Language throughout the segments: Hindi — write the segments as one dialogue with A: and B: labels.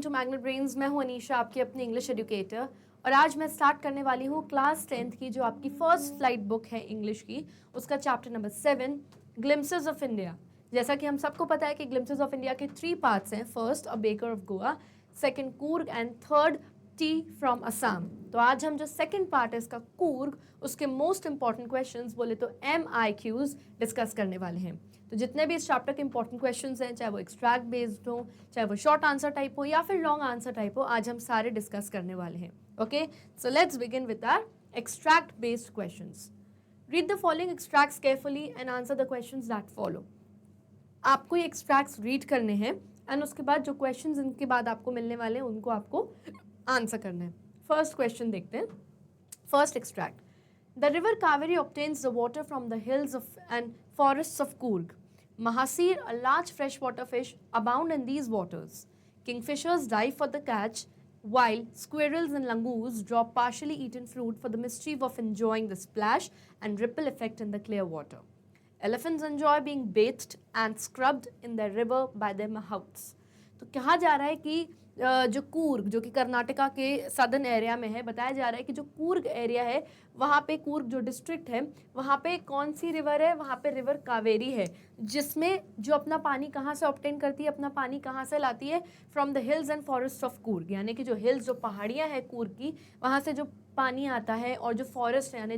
A: To magnet brains. मैं हूं अनीशा, आपकी अपनी इंग्लिश एजुकेटर, और आज मैं स्टार्ट करने वाली हूं क्लास 10th की जो आपकी फर्स्ट फ्लाइट बुक है इंग्लिश की, उसका chapter number 7 glimpses of India. जैसा कि हम सबको पता है कि ग्लिम्पसेस ऑफ इंडिया के 3 पार्ट्स हैं। First a baker of Goa, second Coorg and third T from Assam. तो आज हम जो सेकंड पार्ट है इसका कूर्ग, उसके मोस्ट इंपॉर्टेंट क्वेश्चंस बोले तो MIQs डिस्कस करने वाले हैं। तो जितने भी इस चैप्टर के इंपॉर्टेंट क्वेश्चंस हैं, चाहे वो एक्सट्रैक्ट बेस्ड हो, चाहे वो शॉर्ट आंसर टाइप हो या फिर लॉन्ग आंसर टाइप हो, आज हम सारे डिस्कस करने वाले हैं। Okay, so let's begin with our extract based questions. Read the following extracts carefully and answer the questions that follow. आपको ये एक्सट्रैक्ट्स रीड करने हैं एंड उसके बाद जो क्वेश्चंस इनके बाद आपको मिलने वाले हैं उनको आपको आंसर करना है। फर्स्ट क्वेश्चन देखते हैं। First extract, the river Kaveri obtains the water from the hills of and forests of Coorg. Mahasir, a large freshwater fish, abound in these waters. Kingfishers dive for the catch, while squirrels and langurs drop partially eaten fruit for the mischief of enjoying the splash and ripple effect in the clear water. Elephants enjoy being bathed and scrubbed in the river by their mouths. तो कहा जा रहा है कि जो कूर्ग, जो कि कर्नाटका के सदर्न एरिया में है, बताया जा रहा है कि जो कूर्ग एरिया है वहाँ पे, कूर्ग जो डिस्ट्रिक्ट है वहाँ पे कौन सी रिवर है, वहाँ पे रिवर कावेरी है, जिसमें जो अपना पानी कहाँ से ऑब्टेन करती है, अपना पानी कहाँ से लाती है, from the hills and forest of Coorg. यानी कि जो हिल्स, जो पहाड़ियाँ हैं कूर्ग की, वहाँ से जो पानी आता है, और जो फॉरेस्ट है यानी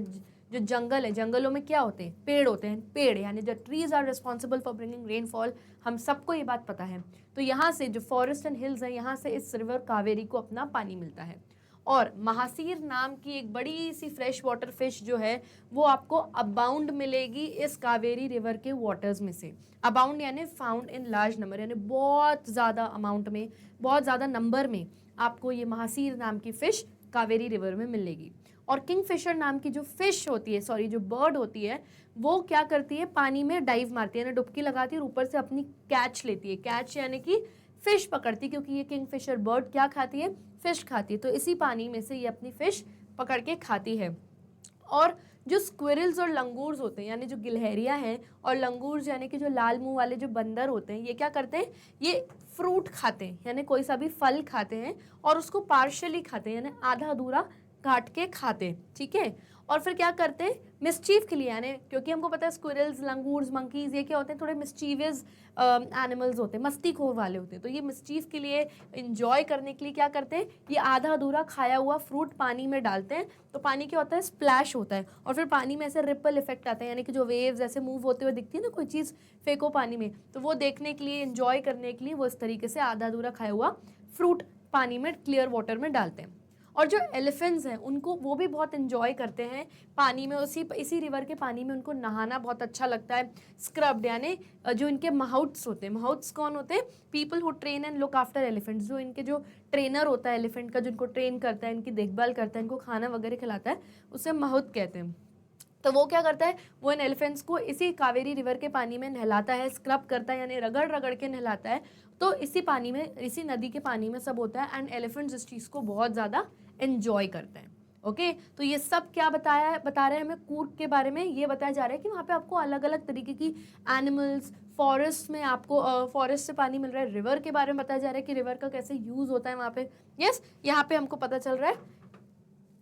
A: जो जंगल है, जंगलों में क्या होते हैं, पेड़ होते हैं। पेड़ यानी जो trees are responsible for bringing rainfall, हम सबको ये बात पता है। तो यहाँ से जो फॉरेस्ट एंड हिल्स हैं, यहाँ से इस रिवर कावेरी को अपना पानी मिलता है। और महासीर नाम की एक बड़ी सी फ्रेश वाटर फिश जो है वो आपको अबाउंड मिलेगी इस कावेरी रिवर के वाटर्स में से। अबाउंड यानी फाउंड इन लार्ज नंबर, यानी बहुत ज़्यादा अमाउंट में, बहुत ज़्यादा नंबर में आपको ये महासीर नाम की फिश कावेरी रिवर में मिलेगी। और किंगफिशर नाम की जो फिश होती है, सॉरी जो बर्ड होती है, वो क्या करती है, पानी में डाइव मारती है, डुबकी लगाती है और ऊपर से अपनी कैच लेती है। कैच यानी कि फिश पकड़ती है, क्योंकि ये किंगफिशर बर्ड क्या खाती है, फिश खाती है। तो इसी पानी में से ये अपनी फिश पकड़ के खाती है। और जो स्क्विरल्स और लंगूर्स होते हैं, यानी जो गिलहरियाँ हैं, और लंगूर्स यानी कि जो लाल मुंह वाले जो बंदर होते हैं, ये क्या करते हैं, ये फ्रूट खाते हैं, यानी कोई सा भी फल खाते हैं और उसको पार्शियली खाते हैं, यानी आधा अधूरा काट के खाते। ठीक है, और फिर क्या करते हैं, मिस्चीफ के लिए, यानी क्योंकि हमको पता है स्क्विरल्स, लंगूर्स, मंकीज ये क्या होते हैं, थोड़े मिस्चीवियस एनिमल्स होते हैं, मस्तीखोर वाले होते हैं। तो ये मिस्चीफ के लिए, इंजॉय करने के लिए क्या करते हैं, ये आधा अधूरा खाया हुआ फ्रूट पानी में डालते हैं। तो पानी क्या होता है, स्प्लैश होता है, और फिर पानी में ऐसे रिपल इफेक्ट आता है, यानी कि जो वेव्स ऐसे मूव होते हुए दिखती है ना, कोई चीज़ फेंको पानी में, तो वो देखने के लिए, इंजॉय करने के लिए वो इस तरीके से आधा अधूरा खाया हुआ फ्रूट पानी में, क्लियर वाटर में डालते हैं। और जो एलिफेंट्स हैं उनको, वो भी बहुत इन्जॉय करते हैं पानी में, इसी रिवर के पानी में उनको नहाना बहुत अच्छा लगता है। स्क्रब्ड यानी जो इनके माउथ्स होते हैं, माउथ्स कौन होते हैं, people who train and look after elephants, जो इनके जो ट्रेनर होता है एलिफेंट का, जो इनको ट्रेन करता है, इनकी देखभाल करता है, इनको खाना वगैरह खिलाता है, उसे माउथ कहते हैं। तो वो क्या करता है, वो इन एलिफेंट्स को इसी कावेरी रिवर के पानी में नहलाता है, स्क्रब करता है, यानी रगड़ रगड़ के नहलाता है। तो इसी पानी में, इसी नदी के पानी में सब होता है, एंड एलिफेंट्स इस चीज़ को बहुत ज़्यादा एंजॉय करते हैं। ओके, तो ये सब क्या बता रहे हैं हमें कूर्ग के बारे में। ये बताया जा रहा है कि वहाँ पे आपको अलग अलग तरीके की एनिमल्स, फॉरेस्ट में आपको फॉरेस्ट से पानी मिल रहा है, रिवर के बारे में बताया जा रहा है कि रिवर का कैसे यूज़ होता है वहाँ पे। यस, यहाँ पे हमको पता चल रहा है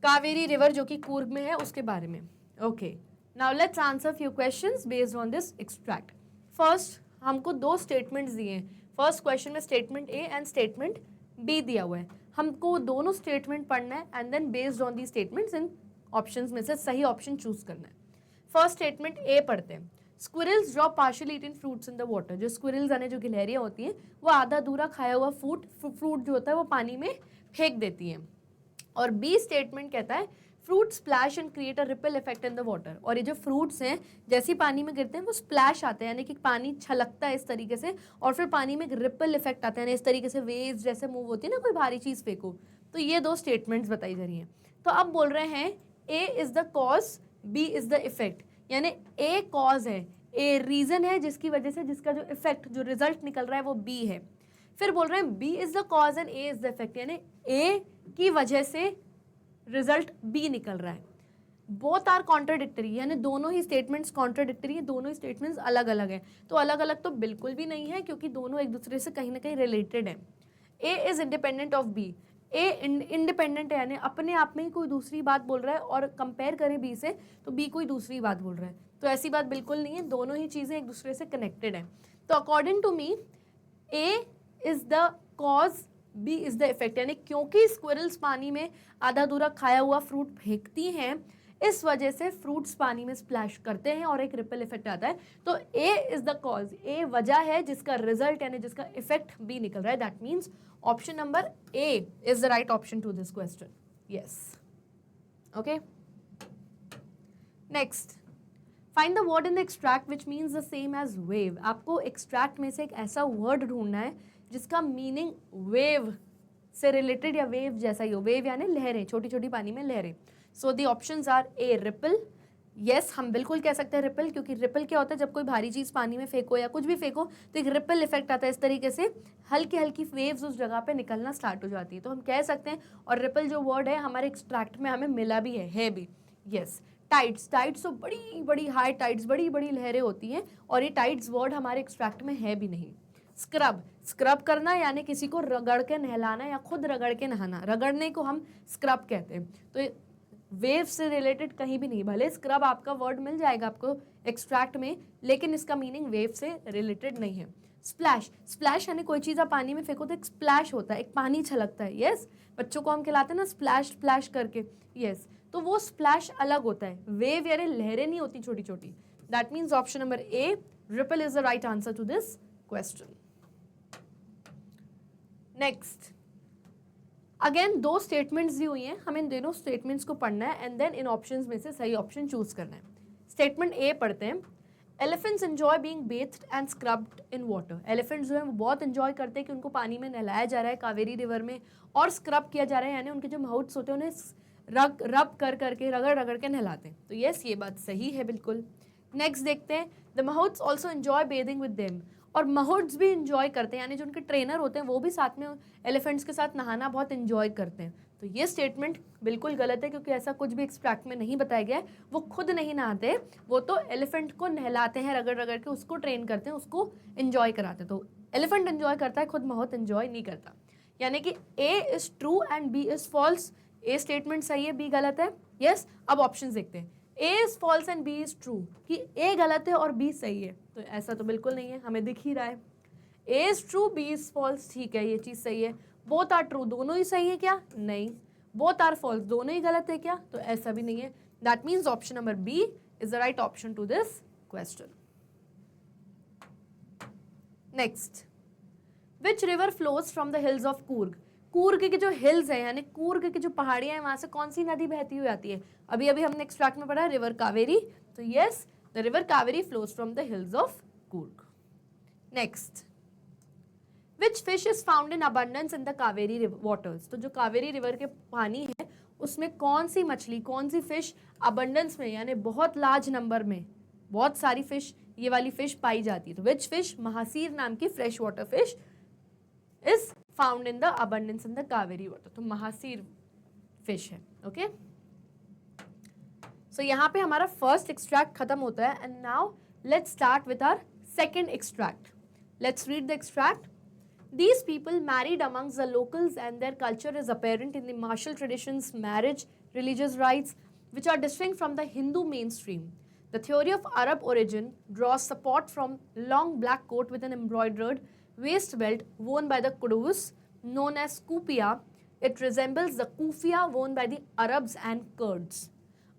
A: कावेरी रिवर जो कि कूर्ग में है उसके बारे में। Okay, now let's answer few questions based on this extract. First, हमको 2 स्टेटमेंट्स दिए हैं। फर्स्ट क्वेश्चन में statement A and statement B दिया हुआ है। हमको दोनों स्टेटमेंट पढ़ना है and then based on the statements इन ऑप्शंस में से सही ऑप्शन चूज करना है। फर्स्ट स्टेटमेंट ए पढ़ते हैं। Squirrels drop partially eaten fruits in the water. जो स्क्विरल्स यानी जो गिलहरियाँ होती हैं, वो आधा अधूरा खाया हुआ फ्रूट जो होता है वो पानी में फेंक देती हैं। और बी स्टेटमेंट कहता है fruit splash and create a ripple effect in the water. और ये जो फ्रूट्स हैं जैसे पानी में गिरते हैं वो स्प्लैश आते हैं, यानी कि पानी छलकता है इस तरीके से, और फिर पानी में एक रिपल इफेक्ट आता है, यानी इस तरीके से वेव्स जैसे मूव होती है ना, कोई भारी चीज़ फेंको। तो ये 2 स्टेटमेंट्स बताई जा रही हैं। तो अब बोल रहे हैं A is the cause, B is the effect. यानी ए कॉज है, ए रीज़न है जिसकी वजह से, जिसका जो इफेक्ट, जो रिजल्ट निकल रहा है वो बी है। फिर बोल रहे हैं B is the cause and A is the effect, यानी ए की वजह से रिजल्ट बी निकल रहा है। बोथ आर कॉन्ट्राडिक्टरी, यानी दोनों ही स्टेटमेंट्स कॉन्ट्राडिक्टरी हैं, दोनों ही स्टेटमेंट्स अलग अलग हैं। तो अलग अलग तो बिल्कुल भी नहीं है, क्योंकि दोनों एक दूसरे से कहीं ना कहीं रिलेटेड हैं। A is independent of B, A independent है यानी अपने आप में ही कोई दूसरी बात बोल रहा है, और कंपेयर करें बी से तो बी कोई दूसरी बात बोल रहा है, तो ऐसी बात बिल्कुल नहीं है, दोनों ही चीज़ें एक दूसरे से कनेक्टेड हैं। तो according to me A is the cause, B is the effect, यानी क्योंकि स्क्विरल्स पानी में आधा अधूरा खाया हुआ फ्रूट फेंकती हैं, इस वजह से फ्रूट्स पानी में स्प्लैश करते हैं और एक रिपल इफेक्ट आता है। तो ए इज द कॉज, ए वजह है जिसका रिजल्ट यानी जिसका इफेक्ट बी निकल रहा है। That means option number A is the right option to this question. Yes, okay. Next, find the word in the extract which means the same as wave. आपको एक्सट्रैक्ट में से एक ऐसा वर्ड ढूंढना है जिसका मीनिंग वेव से रिलेटेड या वेव जैसा ही हो। वेव यानी लहरें, छोटी छोटी पानी में लहरें। So the options are A ripple, yes हम बिल्कुल कह सकते हैं रिपल, क्योंकि रिपल क्या होता है, जब कोई भारी चीज़ पानी में फेंको या कुछ भी फेंको तो एक रिपल इफेक्ट आता है, इस तरीके से हल्की हल्की वेव्स उस जगह पे निकलना स्टार्ट हो जाती है, तो हम कह सकते हैं। और रिपल जो वर्ड है हमारे एक्सट्रैक्ट में हमें मिला भी है भी। यस, टाइड्स, टाइड्स तो बड़ी बड़ी हाई टाइड्स, बड़ी बड़ी लहरें होती हैं, और ये टाइड्स वर्ड हमारे एक्सट्रैक्ट में है भी नहीं। स्क्रब, स्क्रब करना यानी किसी को रगड़ के नहलाना या खुद रगड़ के नहाना, रगड़ने को हम स्क्रब कहते हैं। तो वेव से रिलेटेड कहीं भी नहीं, भले स्क्रब आपका वर्ड मिल जाएगा आपको एक्सट्रैक्ट में, लेकिन इसका मीनिंग वेव से रिलेटेड नहीं है। स्प्लैश, स्प्लैश यानी कोई चीज़ आप पानी में फेंको तो एक स्प्लैश होता है, एक पानी छलकता है। यस, बच्चों को हम खिलाते हैं ना स्प्लैश स्प्लैश करके। यस, तो वो स्प्लैश अलग होता है, वेव यानी लहरें नहीं होती छोटी छोटी। That means option number A ripple is the right answer to this question. Next, again दो स्टेटमेंट्स दी हुई हैं, हमें इन दोनों स्टेटमेंट्स को पढ़ना है एंड देन इन ऑप्शंस में से सही ऑप्शन चूज करना है। स्टेटमेंट ए पढ़ते हैं, elephants enjoy being bathed and scrubbed in water. Elephants जो है वो बहुत एंजॉय करते हैं कि उनको पानी में नहलाया जा रहा है कावेरी रिवर में, और स्क्रब किया जा रहा है यानी उनके जो माउथ्स होते हैं उन्हें रब कर करके रगड़ रगड़ के नहलाते हैं। तो यस, ये बात सही है बिल्कुल। नेक्स्ट देखते हैं, the mouths also enjoy bathing with them, और महूड्स भी इंजॉय करते हैं यानी जो उनके ट्रेनर होते हैं वो भी साथ में एलिफेंट्स के साथ नहाना बहुत इंजॉय करते हैं। तो ये स्टेटमेंट बिल्कुल गलत है, क्योंकि ऐसा कुछ भी एक्सट्रैक्ट में नहीं बताया गया है। वो खुद नहीं नहाते, वो तो एलिफेंट को नहलाते हैं रगड़ रगड़ के, उसको ट्रेन करते हैं, उसको इंजॉय कराते हैं। तो एलिफेंट इंजॉय करता है, खुद महूद इंजॉय नहीं करता। यानी कि A is true and B is false. A statement सही है, बी गलत है। यस, अब ऑप्शन देखते हैं। A is false and B is true, कि ए गलत है और बी सही है, तो ऐसा तो बिल्कुल नहीं है, हमें दिख ही रहा है। A is true, B is false, ठीक है ये चीज़ सही है। बोथ आर ट्रू, दोनों ही सही है क्या? नहीं। बोथ आर फॉल्स, दोनों ही गलत है क्या? तो ऐसा भी नहीं है। That means option number B is the right option to this question. Next, which river flows from the hills of Coorg. Coorg के जो हिल्स है यानी कूर्ग की जो पहाड़ियां हैं वहां से कौन सी नदी बहती हुई आती है? अभी अभी हमने एक्सट्रैक्ट में पढ़ा रिवर कावेरी, तो yes the river Kaveri flows from the hills of Coorg. Next, which fish is found in abundance in the Kaveri waters. तो जो कावेरी रिवर के पानी है उसमें कौन सी मछली, कौन सी फिश अबंडेंस में यानी बहुत लार्ज नंबर में, बहुत सारी फिश, ये वाली फिश पाई जाती है। तो विच फिश, महासीर नाम की fresh water fish is found in the abundance in the Kaveri water. तो महासीर फिश है। ओके, सो यहाँ पे हमारा फर्स्ट एक्सट्रैक्ट खत्म होता है and now let's start with our second extract. Let's read the extract. These people married amongst the locals and their culture is apparent in the martial traditions, marriage, religious rites, which are distinct from the Hindu mainstream. The theory of Arab origin draws support from long black coat with an embroidered waist belt worn by the Quraysh, known as kufiya. It resembles the kufiya worn by the Arabs and Kurds.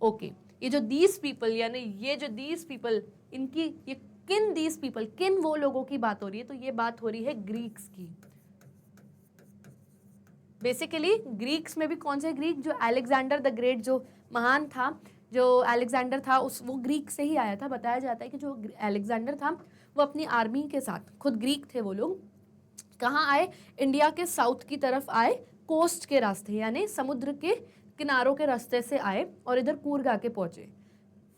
A: Okay, ये जो these people यानी ये जो these people, इनकी ये किन दीज पीपल, किन वो लोगों की बात हो रही है? तो ये बात हो रही है ग्रीक्स की। बेसिकली ग्रीक्स में भी कौन से ग्रीक? जो अलेक्जेंडर द ग्रेट जो महान था, जो अलेक्जेंडर था उस वो ग्रीक से ही आया था। बताया जाता है कि जो अलेक्जेंडर था वो अपनी आर्मी के साथ, खुद ग्रीक थे वो लोग, कहाँ आए? इंडिया के साउथ की तरफ आए, कोस्ट के रास्ते यानी समुद्र के किनारों के रास्ते से आए और इधर कूर्ग आके पहुंचे।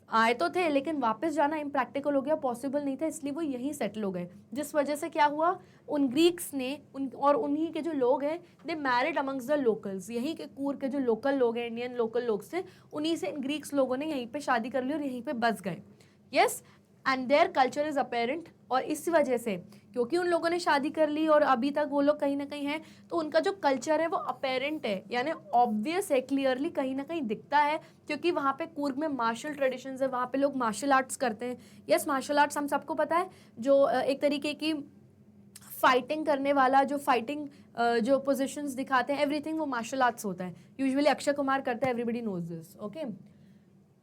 A: आए तो थे लेकिन वापस जाना इम्प्रैक्टिकल हो गया, पॉसिबल नहीं था, इसलिए वो यहीं सेटल हो गए। जिस वजह से क्या हुआ, उन ग्रीक्स ने और उन्हीं के जो लोग हैं दे मैरिड अमंग्स द लोकल्स। यहीं के कूर्ग के जो लोकल लोग हैं, इंडियन लोकल लोग से, उन्हीं से इन ग्रीक्स लोगों ने यहीं पे शादी कर ली और यहीं पे बस गए। Yes, and their culture is apparent, और इस वजह से क्योंकि उन लोगों ने शादी कर ली और अभी तक वो लोग कहीं ना कहीं हैं, तो उनका जो कल्चर है वो अपेरेंट है, यानी ऑब्वियस है, क्लियरली कहीं ना कहीं दिखता है, क्योंकि वहाँ पे कूर्ग में मार्शल ट्रेडिशंस है, वहाँ पे लोग मार्शल आर्ट्स करते हैं। यस, मार्शल आर्ट्स हम सबको पता है, जो एक तरीके की फाइटिंग करने वाला, जो फाइटिंग जो पोजीशंस दिखाते हैं, एवरीथिंग वो मार्शल आर्ट्स होता है। यूजुअली अक्षय कुमार करता है, एवरीबडी नोज दिस, ओके।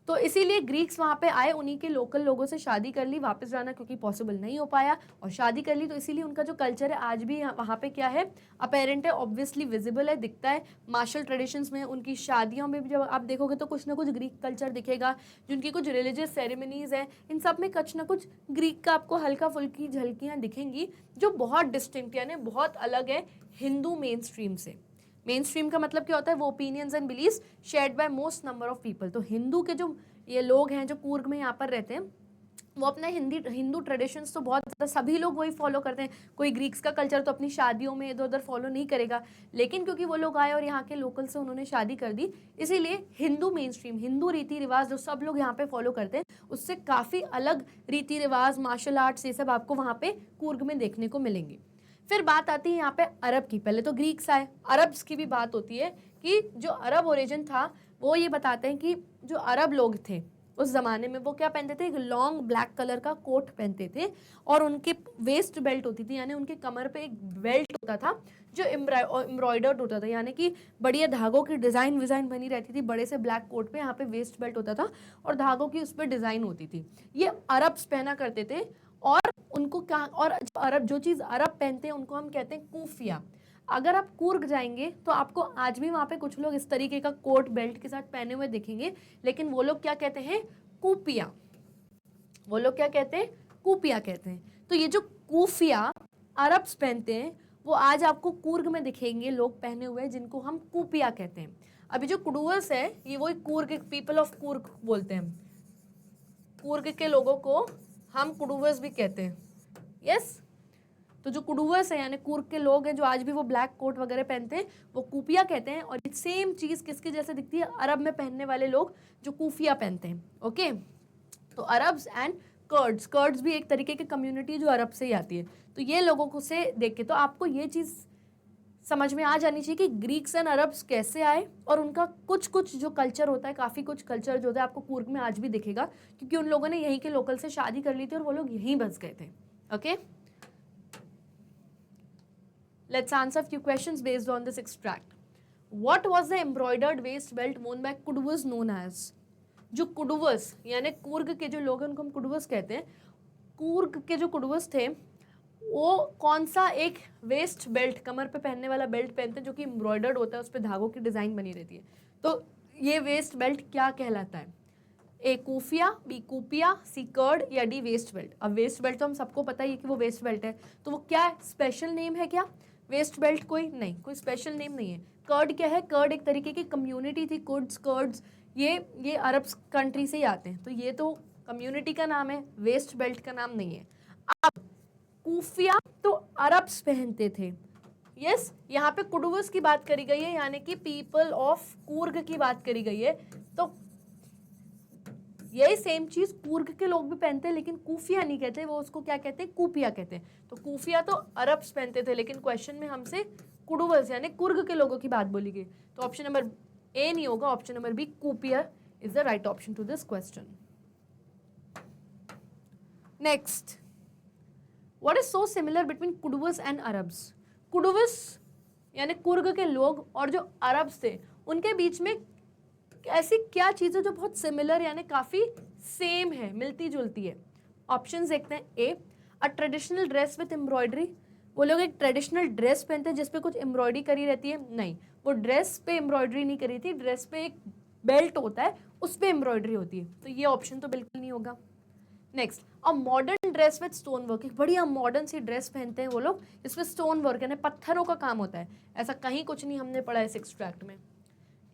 A: तो इसीलिए ग्रीक्स वहाँ पे आए, उन्हीं के लोकल लोगों से शादी कर ली, वापस जाना क्योंकि पॉसिबल नहीं हो पाया, और शादी कर ली, तो इसीलिए उनका जो कल्चर है आज भी वहाँ पे क्या है, अपेरेंट है, ऑब्वियसली विजिबल है, दिखता है। मार्शल ट्रेडिशंस में, उनकी शादियों में भी जब आप देखोगे तो कुछ ना कुछ ग्रीक कल्चर दिखेगा, जिनकी कुछ रिलीजियस सेरेमनीज है, इन सब में कुछ ना कुछ ग्रीक का आपको हल्का फुल्की झलकियाँ दिखेंगी, जो बहुत डिस्टिंक्ट यानी बहुत अलग है हिंदू मेन स्ट्रीम से। मेन स्ट्रीम का मतलब क्या होता है, वो opinions and beliefs shared by most number of people. तो हिंदू के जो ये लोग हैं जो कूर्ग में यहाँ पर रहते हैं, वो अपना हिंदू ट्रेडिशंस तो बहुत ज़्यादा सभी लोग वही फॉलो करते हैं। कोई ग्रीक्स का कल्चर तो अपनी शादियों में इधर उधर फॉलो नहीं करेगा, लेकिन क्योंकि वो लोग आए और यहाँ के लोकल से उन्होंने शादी कर दी, इसीलिए हिंदू मेन स्ट्रीम, हिंदू रीति रिवाज जो सब लोग यहाँ पे फॉलो करते हैं, उससे काफ़ी अलग रीति रिवाज, मार्शल आर्ट्स, ये सब आपको वहाँ पे कूर्ग में देखने को मिलेंगे। फिर बात आती है यहाँ पे अरब की। पहले तो ग्रीक्स आए, अरब्स की भी बात होती है कि जो अरब ओरिजिन था, वो ये बताते हैं कि जो अरब लोग थे उस ज़माने में, वो क्या पहनते थे, एक लॉन्ग ब्लैक कलर का कोट पहनते थे, और उनके वेस्ट बेल्ट होती थी, यानी उनके कमर पे एक बेल्ट होता था जो एम्ब्रॉयडर्ड होता था, यानी कि बढ़िया धागों की डिज़ाइन विज़ाइन बनी रहती थी। बड़े से ब्लैक कोट पे यहाँ पे वेस्ट बेल्ट होता था और धागों की उस पर डिज़ाइन होती थी। ये अरब्स पहना करते थे, और उनको क्या, और अरब जो चीज़ अरब पहनते हैं उनको हम कहते हैं कूफिया। अगर आप कूर्ग जाएंगे तो आपको आज भी वहाँ पे कुछ लोग इस तरीके का कोट बेल्ट के साथ पहने हुए दिखेंगे, लेकिन वो लोग क्या कहते हैं, कूपिया। वो लोग क्या कहते हैं, कूपिया कहते हैं। तो ये जो कूफिया अरब्स पहनते हैं, वो आज आपको कूर्ग में दिखेंगे लोग पहने हुए, जिनको हम कूपिया कहते हैं। अभी जो कुडुअस है, ये वही कूर्ग, पीपल ऑफ कूर्ग बोलते हैं, कूर्ग के लोगों को हम कुडुवस भी कहते हैं। यस, तो जो कुडुवस है यानी कूर्ग के लोग हैं जो आज भी वो ब्लैक कोट वगैरह पहनते हैं, वो कूपिया कहते हैं। और सेम चीज़ किसके जैसे दिखती है, अरब में पहनने वाले लोग जो कूफिया पहनते हैं। ओके, तो अरब्स एंड कर्ड्स, कर्ड्स भी एक तरीके की कम्युनिटी जो अरब से ही आती है। तो ये लोगों को से देख के तो आपको ये चीज़ समझ में आ जानी चाहिए कि ग्रीक्स एंड अरब्स कैसे आए, और उनका कुछ कुछ जो कल्चर होता है, काफ़ी कुछ कल्चर जो होता है आपको कूर्ग में आज भी दिखेगा, क्योंकि उन लोगों ने यहीं के लोकल से शादी कर ली थी और वो लोग यहीं बस गए थे। Okay, let's answer few questions based on this extract. What was the embroidered waist belt वोन बाय कुडुवस नोन एज। जो कुडुवस यानी कूर्ग के जो लोग हैं उनको हम कुडुवस कहते हैं। कूर्ग के जो कुडुवस थे वो कौन सा एक वेस्ट बेल्ट, कमर पे पहनने वाला बेल्ट पहनते हैं जो कि एम्ब्रॉयडर्ड होता है, उस पर धागों की डिज़ाइन बनी रहती है। तो ये वेस्ट बेल्ट क्या कहलाता है, ए कूफिया, बी कूपिया, सी कर्ड, या डी वेस्ट बेल्ट। अब वेस्ट बेल्ट तो हम सबको पता ही है कि वो वेस्ट बेल्ट है, तो वो क्या स्पेशल नेम है क्या वेस्ट बेल्ट? कोई नहीं, कोई स्पेशल नेम नहीं है। कर्ड क्या है, कर्ड एक तरीके की कम्युनिटी थी, कुड्स, कर्ड्स, ये अरब कंट्री से ही आते हैं, तो ये तो कम्युनिटी का नाम है, वेस्ट बेल्ट का नाम नहीं है। अब कूफिया तो अरब्स पहनते थे। यस, यहाँ पे कुडुवस की बात करी गई है, यानी कि पीपल ऑफ कूर्ग की बात करी गई है। तो यही सेम चीज कूर्ग के लोग भी पहनते हैं, लेकिन कूफिया नहीं कहते, वो उसको क्या कहते हैं, कूपिया कहते हैं। तो कूफिया तो अरब्स पहनते थे, लेकिन क्वेश्चन में हमसे कुडुवस यानी कुर्ग के लोगों की बात बोली गई। तो ऑप्शन नंबर ए नहीं होगा, option number B kufiya is the right option to this question. Next, What is so similar between Kodavas and Arabs? Kodavas यानी कुर्ग के लोग और जो अरब्स थे उनके बीच में ऐसी क्या चीज़ है जो बहुत सिमिलर यानी काफ़ी सेम है, मिलती जुलती है? ऑप्शंस देखते हैं। A, a traditional dress with embroidery. वो लोग एक ट्रेडिशनल ड्रेस पहनते हैं जिसपे कुछ एम्ब्रॉयडरी करी रहती है। नहीं, वो ड्रेस पे एम्ब्रॉयडरी नहीं करी थी, ड्रेस पे एक बेल्ट होता है उस पर एम्ब्रॉयडरी होती है, तो ये ऑप्शन तो बिल्कुल नहीं होगा। Next, a modern dress with stone work. एक बढ़िया मॉडर्न सी ड्रेस पहनते हैं वो लोग जिसमें स्टोन वर्क यानी पत्थरों का काम होता है, ऐसा कहीं कुछ नहीं हमने पढ़ा इस एक्सट्रैक्ट में।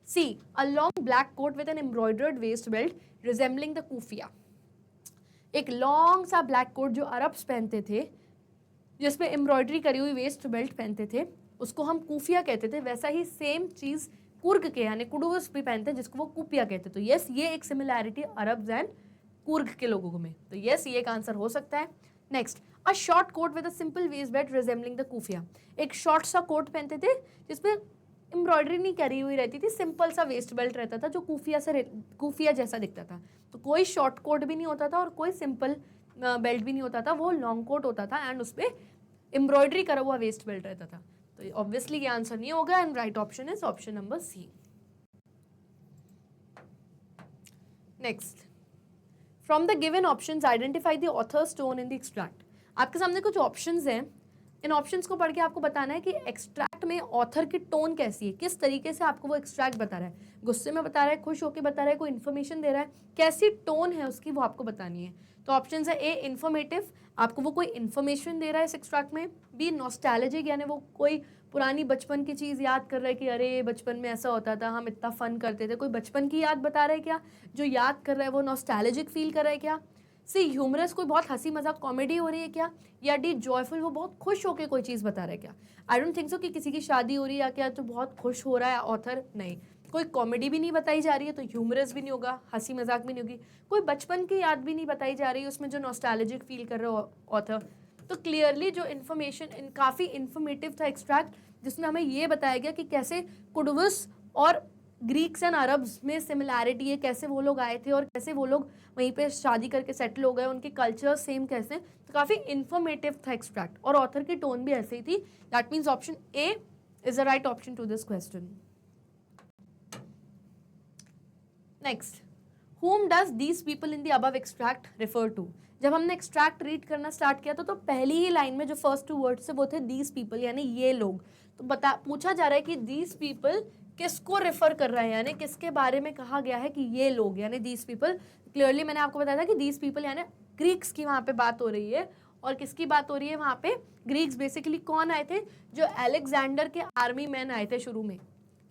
A: C, a long black coat with an embroidered waist belt resembling the kufiya. एक लॉन्ग सा ब्लैक कोट जो अरब्स पहनते थे जिसमें एम्ब्रॉयडरी करी हुई वेस्ट बेल्ट पहनते थे, उसको हम कूफिया कहते थे। वैसा ही सेम चीज़ कुर्ग के यानी कुडुवस भी पहनते हैं जिसको वो कूपिया कहते हैं। तो यस, ये एक सिमिलैरिटी अरब्स एंड कूर्ग के लोगों में। तो यस, ये एक आंसर हो सकता है। Next, a short coat with a simple waist belt resembling the kuffia. एक शॉर्ट सा कोट पहनते थे जिसपे एम्ब्रॉयडरी नहीं करी हुई रहती थी, सिंपल सा वेस्ट बेल्ट रहता था जो कुफिया जैसा दिखता था। तो कोई शॉर्ट कोट भी नहीं होता था और कोई सिंपल बेल्ट भी नहीं होता था, वो लॉन्ग कोट होता था एंड उसपे एम्ब्रॉयडरी करा हुआ वेस्ट बेल्ट रहता था। तो ऑब्वियसली ये आंसर नहीं होगा and right option is option number C. Next, from the given options identify the author's tone in the extract. आपके सामने कुछ ऑप्शंस हैं, इन ऑप्शंस को पढ़ के आपको बताना है कि एक्सट्रैक्ट में ऑथर की टोन कैसी है, किस तरीके से आपको वो एक्सट्रैक्ट बता रहा है, गुस्से में बता रहा है, खुश होकर बता रहा है, कोई इन्फॉर्मेशन दे रहा है, कैसी टोन है उसकी वो आपको बतानी है। तो ऑप्शन है ए इन्फॉर्मेटिव, आपको वो कोई इन्फॉर्मेशन दे रहा है इस एक्सट्रैक्ट में। बी नॉस्टैल्जिक, यानी वो कोई पुरानी बचपन की चीज़ याद कर रहा है कि अरे बचपन में ऐसा होता था, हम इतना फन करते थे, कोई बचपन की याद बता रहा है क्या, जो याद कर रहा है वो नॉस्टैल्जिक फील कर रहा है क्या। सी ह्यूमरस, कोई बहुत हंसी मजाक कॉमेडी हो रही है क्या। या डी जॉयफुल, वो बहुत खुश होकर कोई चीज़ बता रहा है क्या। आई डोंट थिंक सो कि किसी की शादी हो रही है या क्या तो बहुत खुश हो रहा है ऑथर, नहीं। कोई कॉमेडी भी नहीं बताई जा रही है तो ह्यूमरस भी नहीं होगा, हंसी मजाक भी नहीं होगी, कोई बचपन की याद भी नहीं बताई जा रही है उसमें जो नॉस्टैल्जिक फील कर रहा है ऑथर। तो क्लियरली जो इन्फॉर्मेशन काफ़ी इन्फॉर्मेटिव था एक्सट्रैक्ट, जिसमें हमें ये बताया गया कि कैसे कुडवस और ग्रीक्स एंड अरब्स में सिमिलैरिटी है, कैसे वो लोग आए थे और कैसे वो लोग वहीं पे शादी करके सेटल हो गए, उनके कल्चर सेम कैसे। तो काफ़ी इन्फॉर्मेटिव था एक्सट्रैक्ट और ऑथर की टोन भी ऐसे ही थी। That means option A is the right option to this question. Next, whom does these people in the above extract refer to। जब हमने एक्सट्रैक्ट रीड करना स्टार्ट किया तो पहली ही लाइन में जो फर्स्ट टू वर्ड्स थे वो थे these people, यानी ये लोग। तो पूछा जा रहा है कि these people किसको रेफर कर रहा है, यानी किसके बारे में कहा गया है कि ये लोग, यानी these people। क्लियरली मैंने आपको बताया था कि these people यानी ग्रीक्स की वहाँ पे बात हो रही है। और किसकी बात हो रही है वहाँ पे, ग्रीक्स। बेसिकली कौन आए थे, जो अलेक्जेंडर के आर्मी मैन आए थे शुरू में,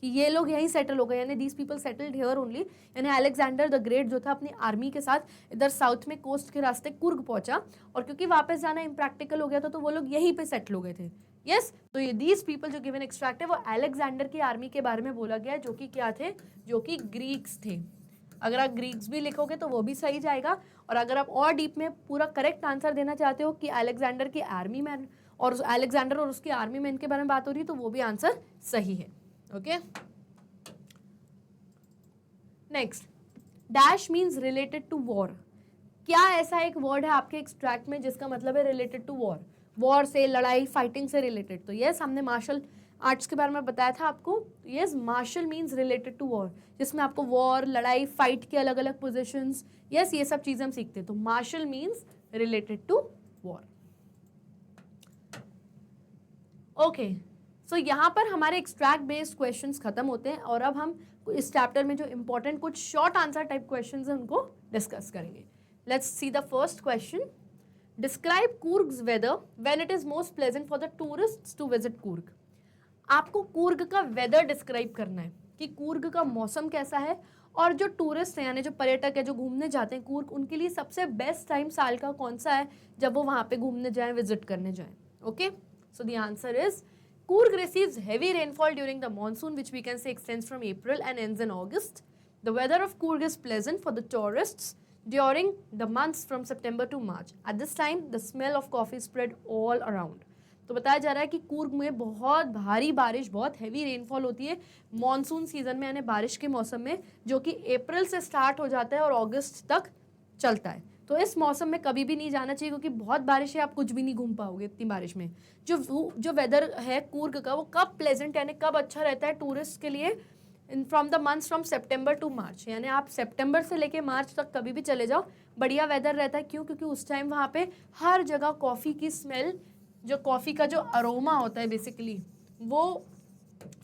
A: कि ये लोग यहीं सेटल हो गए, यानी these people settled here only. यानी अलेक्जेंडर द ग्रेट जो था अपनी आर्मी के साथ इधर साउथ में कोस्ट के रास्ते कुर्ग पहुंचा, और क्योंकि वापस जाना इम्प्रैक्टिकल हो गया था तो वो लोग यहीं पे सेटल हो गए थे। यस, तो ये दीज पीपल जो गिवन एक्सट्रैक्ट है वो अलेक्जेंडर की आर्मी के बारे में बोला गया है, जो कि क्या थे, जो कि ग्रीक्स थे। अगर आप ग्रीक्स भी लिखोगे तो वो भी सही जाएगा, और अगर आप और डीप में पूरा करेक्ट आंसर देना चाहते हो कि अलेक्जेंडर की आर्मी मैन और अलेक्जेंडर और उसकी आर्मी मैन के बारे में बात हो रही है, तो वो भी आंसर सही है। Okay, next, dash means related to war. क्या ऐसा एक वर्ड है आपके एक्सट्रैक्ट में जिसका मतलब है रिलेटेड टू वॉर, वॉर से, लड़ाई, फाइटिंग से रिलेटेड। तो यस, हमने मार्शल आर्ट्स के बारे में बताया था आपको। Yes, martial means related to war, जिसमें आपको वॉर, लड़ाई, फाइट के अलग अलग पोजिशंस, यस, ये सब चीजें हम सीखते हैं। तो martial means related to war. Okay, so यहाँ पर हमारे एक्सट्रैक्ट बेस्ड क्वेश्चंस खत्म होते हैं, और अब हम इस चैप्टर में जो इंपॉर्टेंट कुछ शॉर्ट आंसर टाइप क्वेश्चंस हैं उनको डिस्कस करेंगे। Let's see the first question. Describe Coorg's weather when it is most pleasant for the tourists to visit Coorg. आपको कूर्ग का वेदर डिस्क्राइब करना है कि कूर्ग का मौसम कैसा है, और जो टूरिस्ट हैं यानी जो पर्यटक है जो घूमने जाते हैं कूर्ग, उनके लिए सबसे बेस्ट टाइम साल का कौन सा है जब वो वहाँ पे घूमने जाएं, विजिट करने जाएं। Okay, so the answer is Coorg receives heavy rainfall during the monsoon, which we can say extends from April and ends in August. The weather of Coorg is pleasant for the tourists during the months from September to March. At this time, the smell of coffee spread all around. तो बताया जा रहा है कि कूर्ग में बहुत भारी बारिश, बहुत हैवी रेनफॉल होती है मॉनसून सीजन में, यानी बारिश के मौसम में, जो कि अप्रैल से स्टार्ट हो जाता है और अगस्त तक चलता है। तो इस मौसम में कभी भी नहीं जाना चाहिए क्योंकि बहुत बारिश है, आप कुछ भी नहीं घूम पाओगे इतनी बारिश में। जो वेदर है कूर्ग का वो कब प्लेजेंट यानी कब अच्छा रहता है टूरिस्ट के लिए, from the months from September to March, यानी आप सितंबर से लेके मार्च तक कभी भी चले जाओ, बढ़िया वेदर रहता है। क्यों? क्योंकि उस टाइम वहाँ पे हर जगह कॉफ़ी की स्मेल, जो कॉफ़ी का जो अरोमा होता है बेसिकली वो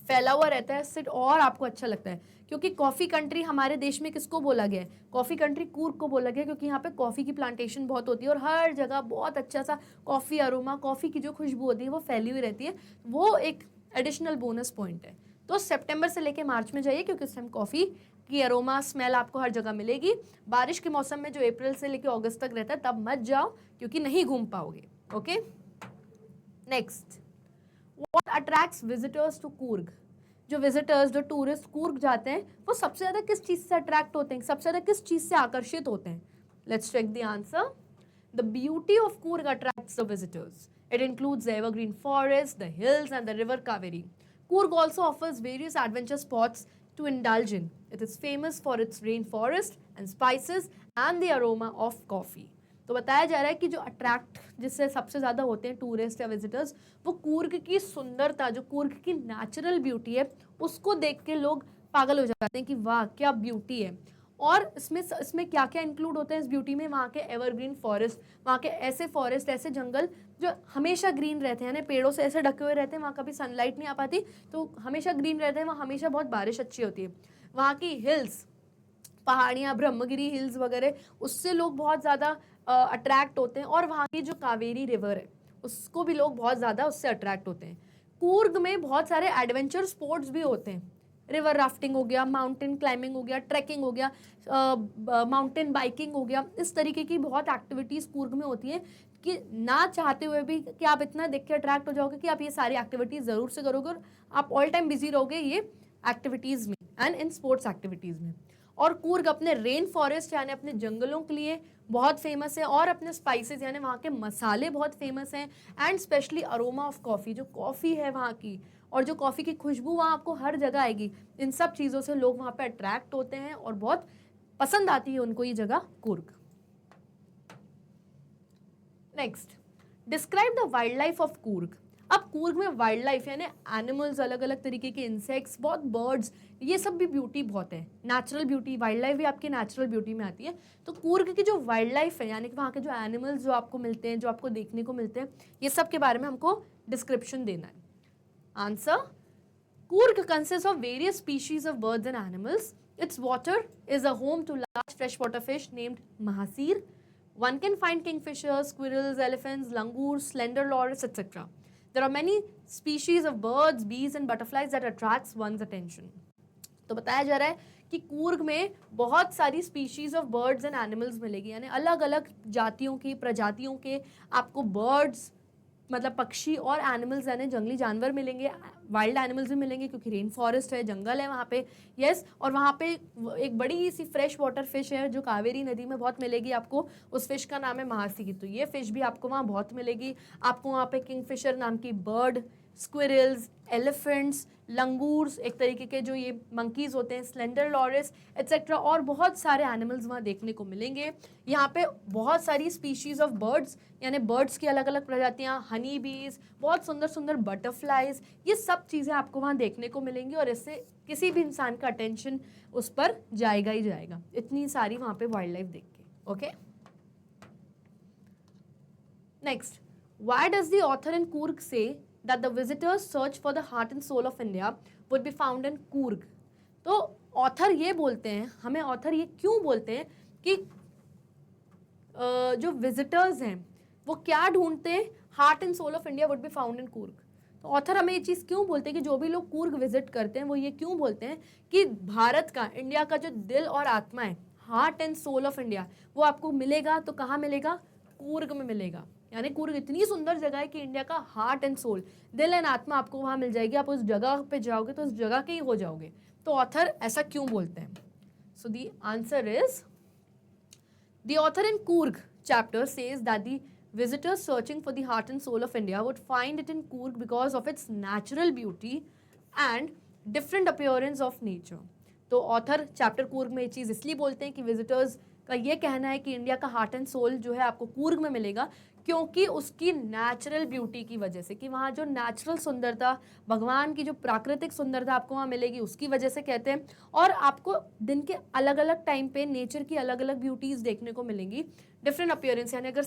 A: फैला हुआ रहता है, इससे और आपको अच्छा लगता है। क्योंकि कॉफ़ी कंट्री हमारे देश में किसको बोला गया है, कॉफ़ी कंट्री कूर्ग को बोला गया, क्योंकि यहाँ पे कॉफ़ी की प्लांटेशन बहुत होती है और हर जगह बहुत अच्छा सा कॉफ़ी अरोमा, कॉफ़ी की जो खुशबू होती है वो फैली हुई रहती है, वो एक एडिशनल बोनस पॉइंट है। तो सितंबर से लेके मार्च में जाइए क्योंकि उस टाइम कॉफ़ी की अरोमा स्मेल आपको हर जगह मिलेगी। बारिश के मौसम में जो अप्रैल से लेके अगस्त तक रहता है तब मत जाओ क्योंकि नहीं घूम पाओगे। Okay, next, what attracts visitors to Coorg. जो विजिटर्स, जो टूरिस्ट कूर्ग जाते हैं वो सबसे ज़्यादा किस चीज़ से अट्रैक्ट होते हैं, सबसे ज़्यादा किस चीज़ से आकर्षित होते हैं। Let's check the answer. The beauty of Coorg attracts the visitors. It includes the evergreen forest, the hills, and the river Kaveri. Coorg also offers various adventure spots to indulge in. It is famous for its rainforest and spices and the aroma of coffee. तो बताया जा रहा है कि जो अट्रैक्ट जिससे सबसे ज़्यादा होते हैं टूरिस्ट या विजिटर्स, वो कूर्ग की सुंदरता, जो कूर्ग की नेचुरल ब्यूटी है, उसको देख के लोग पागल हो जाते हैं कि वाह क्या ब्यूटी है। और इसमें क्या क्या इंक्लूड होता है इस ब्यूटी में? वहाँ के एवरग्रीन फॉरेस्ट, वहाँ के ऐसे फॉरेस्ट, ऐसे जंगल जो हमेशा ग्रीन रहते हैं, यानी पेड़ों से ऐसे ढके हुए रहते हैं, वहाँ कभी सनलाइट नहीं आ पाती, तो हमेशा ग्रीन रहते हैं, वहाँ हमेशा बहुत बारिश अच्छी होती है। वहाँ की हिल्स, पहाड़ियाँ, ब्रह्मगिरी हिल्स वगैरह, उससे लोग बहुत ज़्यादा अट्रैक्ट होते हैं। और वहाँ की जो कावेरी रिवर है उसको भी लोग बहुत ज़्यादा उससे अट्रैक्ट होते हैं। कूर्ग में बहुत सारे एडवेंचर स्पोर्ट्स भी होते हैं। रिवर राफ्टिंग हो गया, माउंटेन क्लाइंबिंग हो गया, ट्रैकिंग हो गया, माउंटेन बाइकिंग हो गया, इस तरीके की बहुत एक्टिविटीज़ कूर्ग में होती हैं कि ना चाहते हुए भी कि आप इतना देख के अट्रैक्ट हो जाओगे कि आप ये सारी एक्टिविटीज़ ज़रूर से करोगे और आप ऑल टाइम बिजी रहोगे ये एक्टिविटीज़ में एंड इन स्पोर्ट्स एक्टिविटीज़ में। और कूर्ग अपने रेन फॉरेस्ट यानी अपने जंगलों के लिए बहुत फेमस है, और अपने स्पाइसेस यानी वहाँ के मसाले बहुत फेमस हैं, and specially aroma of coffee, जो कॉफ़ी है वहाँ की और जो कॉफ़ी की खुशबू वहाँ आपको हर जगह आएगी। इन सब चीज़ों से लोग वहाँ पे अट्रैक्ट होते हैं और बहुत पसंद आती है उनको ये जगह Coorg. Next, describe the wild life of Coorg. अब कूर्ग में वाइल्ड लाइफ यानी एनिमल्स, अलग अलग तरीके के इंसेक्ट्स, बहुत बर्ड्स, ये सब भी ब्यूटी बहुत है। नेचुरल ब्यूटी, वाइल्ड लाइफ भी आपकी नेचुरल ब्यूटी में आती है। तो कूर्ग की जो वाइल्ड लाइफ है यानी कि वहाँ के जो एनिमल्स जो आपको मिलते हैं, जो आपको देखने को मिलते हैं, ये सब के बारे में हमको डिस्क्रिप्शन देना है। Answer, Coorg consists of various species of birds and animals. Its water is a home to large freshwater fish named mahasir. One can find kingfishers, squirrels, elephants, langurs, slender loris, etc. There are many species of birds, bees and butterflies that attracts one's attention. तो बताया जा रहा है कि कूर्ग में बहुत सारी species of birds and animals मिलेगी, यानी अलग अलग जातियों की, प्रजातियों के आपको बर्ड्स मतलब पक्षी और एनिमल्स यानी जंगली जानवर मिलेंगे, वाइल्ड एनिमल्स भी मिलेंगे क्योंकि रेन फॉरेस्ट है, जंगल है वहाँ पे। यस, और वहाँ पे एक बड़ी सी फ्रेश वाटर फिश है जो कावेरी नदी में बहुत मिलेगी आपको, उस फिश का नाम है महासी। तो ये फिश भी आपको वहाँ बहुत मिलेगी। आपको वहाँ पे किंगफिशर नाम की बर्ड, स्क्विरल्स, एलिफेंट्स, लंगूर्स, एक तरीके के जो ये मंकीज होते हैं, स्लेंडर लॉरिस एट्सेट्रा, और बहुत सारे एनिमल्स वहाँ देखने को मिलेंगे। यहाँ पे बहुत सारी स्पीशीज ऑफ बर्ड्स यानी बर्ड्स की अलग अलग प्रजातियाँ, हनी बीज, बहुत सुंदर सुंदर बटरफ्लाइज, ये सब चीज़ें आपको वहाँ देखने को मिलेंगी और इससे किसी भी इंसान का अटेंशन उस पर जाएगा ही जाएगा, इतनी सारी वहाँ पे वाइल्ड लाइफ देख के। Okay, next, why does the author इन कूर्ग से that the visitors search for the heart and soul of India would be found in Coorg? तो ऑथर ये बोलते हैं, हमें ऑथर ये क्यों बोलते हैं कि जो विजिटर्स हैं वो क्या ढूंढते हैं? Heart and soul of India would be found in Coorg. तो ऑथर हमें ये चीज़ क्यों बोलते हैं कि जो भी लोग कूर्ग विजिट करते हैं वो ये क्यों बोलते हैं कि भारत का, इंडिया का जो दिल और आत्मा है, heart and soul of India, वो आपको मिलेगा तो कहाँ मिलेगा? कूर्ग में मिलेगा। यानी कूर्ग इतनी सुंदर जगह है कि इंडिया का हार्ट एंड सोल, दिल एंड आत्मा आपको वहाँ मिल जाएगी। आप उस जगह पे जाओगे तो उस जगह के ही हो जाओगे। तो ऑथर ऐसा क्यों बोलते हैं? So the answer is, the author in Coorg chapter says that the visitors searching for the heart and soul of India would find it in Coorg because of its natural beauty and different appearance of nature. तो ऑथर चैप्टर कूर्ग में ये चीज़ इसलिए बोलते हैं कि विजिटर्स का ये कहना है कि इंडिया का हार्ट एंड सोल जो है आपको कूर्ग में मिलेगा क्योंकि उसकी नेचुरल ब्यूटी की वजह से, कि वहाँ जो नेचुरल सुंदरता, भगवान की जो प्राकृतिक सुंदरता आपको वहाँ मिलेगी उसकी वजह से कहते हैं। और आपको दिन के अलग अलग टाइम पे नेचर की अलग अलग ब्यूटीज़ देखने को मिलेंगी, डिफरेंट अपीयरेंस, यानी अगर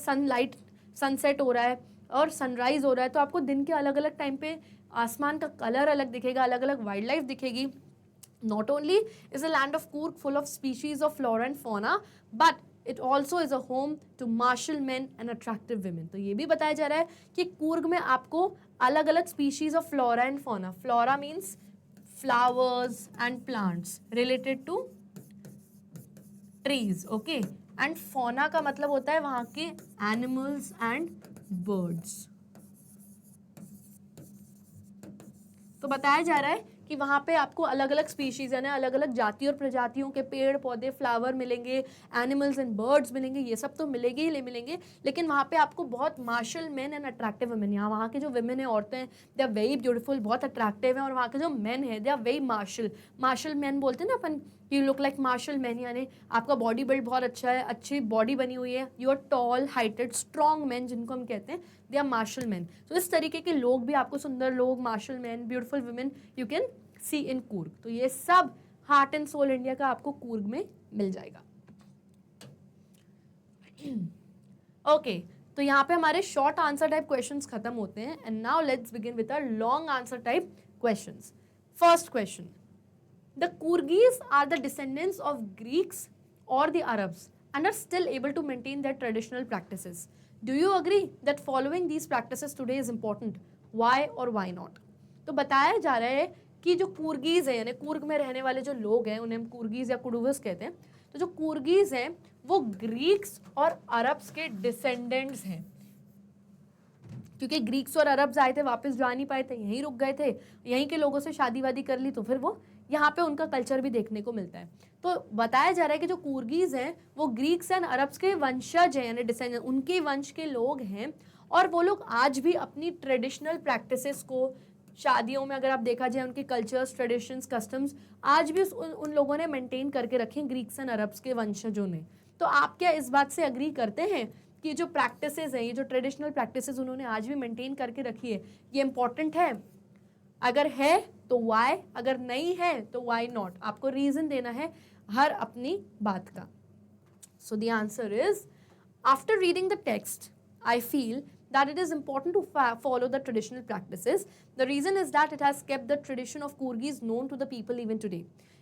A: सनसेट हो रहा है और सनराइज हो रहा है तो आपको दिन के अलग अलग टाइम पे आसमान का कलर अलग दिखेगा, अलग अलग वाइल्ड लाइफ दिखेगी। Not only is the land of Coorg full of species of flora and fauna, but it also is a home to martial men and attractive women. तो ये भी बताया जा रहा है कि कूर्ग में आपको अलग अलग species of flora and fauna. Flora means flowers and plants related to trees, okay? And fauna का मतलब होता है वहाँ के animals and birds. तो बताया जा रहा है कि वहाँ पे आपको अलग अलग स्पीशीज़ यानी अलग अलग जाति और प्रजातियों के पेड़ पौधे फ्लावर मिलेंगे, एनिमल्स एंड बर्ड्स मिलेंगे, ये सब तो मिलेंगे ही मिलेंगे, लेकिन वहाँ पे आपको बहुत martial man and attractive women, यहाँ वहाँ के जो वुमेन हैं, औरतें हैं, दे आर वेरी ब्यूटीफुल, बहुत अट्रैक्टिव हैं, और वहाँ के जो मैन हैं they are very martial man बोलते हैं ना अपन, you look like martial man, यानी आपका बॉडी बिल्ड बहुत अच्छा है, अच्छी बॉडी बनी हुई है, you are tall heighted strong man जिनको हम कहते हैं, दे आर मार्शल मैन। तो इस तरीके के लोग भी आपको, सुंदर लोग, martial man, beautiful women you can see in Coorg. तो ये सब हार्ट एंड सोल इंडिया का आपको कूर्ग में मिल जाएगा। ओके तो यहाँ पे हमारे शॉर्ट आंसर टाइप क्वेश्चंस खत्म होते हैं, and now let's begin with a long answer type questions. First question, the Kyrgyz are the descendants of Greeks or the Arabs and are still able to maintain their traditional practices. Do you agree that following these practices today is important? Why or why not? तो बताया जा रहा है कि जो कुर्गीज है, यानी कुर्ग में रहने वाले जो लोग हैं, उन्हें हम कुर्गीज या कुडुवस कहते हैं, तो जो कुर्गीज हैं वो ग्रीक्स और अरब्स के डिसेंडेंट्स हैं, क्योंकि ग्रीक्स और अरब्स आए थे, वापस जा नहीं पाए थे, यहीं रुक गए थे, यहीं के लोगों से शादी वादी कर ली, तो फिर वो यहाँ पे उनका कल्चर भी देखने को मिलता है। तो बताया जा रहा है कि जो कुर्गीज हैं वो ग्रीक्स एंड अरब्स के वंशज हैं, यानी डिसेंडेंट, उनके वंश के लोग हैं, और वो लोग आज भी अपनी ट्रेडिशनल प्रैक्टिसेस को, शादियों में अगर आप देखा जाए उनके कल्चर्स, ट्रेडिशंस, कस्टम्स आज भी उन लोगों ने मेंटेन करके रखे, ग्रीक्स एंड अरब्स के वंशजों ने। तो आप क्या इस बात से अग्री करते हैं कि जो प्रैक्टिसेस हैं, ये जो ट्रेडिशनल प्रैक्टिसेस उन्होंने आज भी मेंटेन करके रखी है, ये इंपॉर्टेंट है? अगर है तो वाई, अगर नहीं है तो वाई नॉट? आपको रीजन देना है हर अपनी बात का। So the answer is, after reading the text I feel that it is important to follow the traditional practices. The reason is that it has kept the tradition of Kyrgyz known to the people even today.